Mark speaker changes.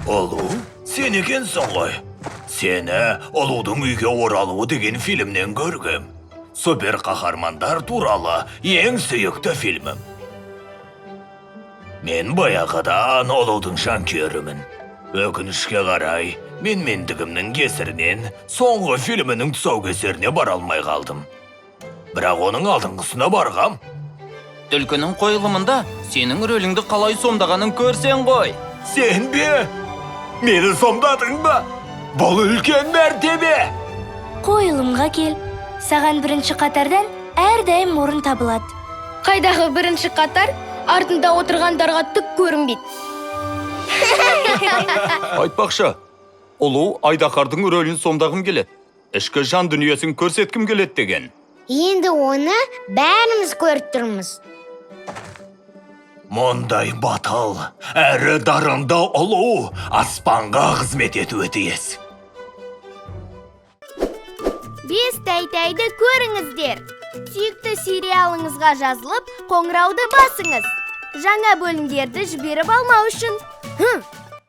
Speaker 1: Ұлу, сен екенсің ғой. Сені ұлудың үйге оралуы деген фильмнен көргем. Супер қаһармандар туралы ең сүйікті фильмім. Мен баяғыдан ұлудың жанкүйерімін. Өкінішке қарай, мен мендігімнің кесірінен соңғы фильмінің тұсаукесеріне бара алмай қалдым. Бірақ оның алдыңғысына барғам.
Speaker 2: Түлкінің қойылымында сенің рөліңді қалай сомдағанын көрсең ғой.
Speaker 1: Сен бе? Мені сомдадың ба? Бұл үлкен мәртебе.
Speaker 3: Қойылымға кел. Саған бірінші қатардан әрдайым орын табылады.
Speaker 4: Қайдағы бірінші қатар артында отырғандарға түк көрінбейді.
Speaker 2: Айтпақшы, ұлу Айдаһардың рөлін сомдағым келеді. Ішкі жан дүниесін көрсеткім келеді деген.
Speaker 5: Енді оны бәріміз көріп тұрмыз.
Speaker 1: Мұндай батыл, әрі дарынды ұлу аспанға қызмет етуі тиіс.
Speaker 4: Бес Тәй Тәйді көріңіздер. Сүйікті сериалыңызға жазылып, қоңырауды басыңыз. Жаңа бөлімдерді жіберіп алмау үшін.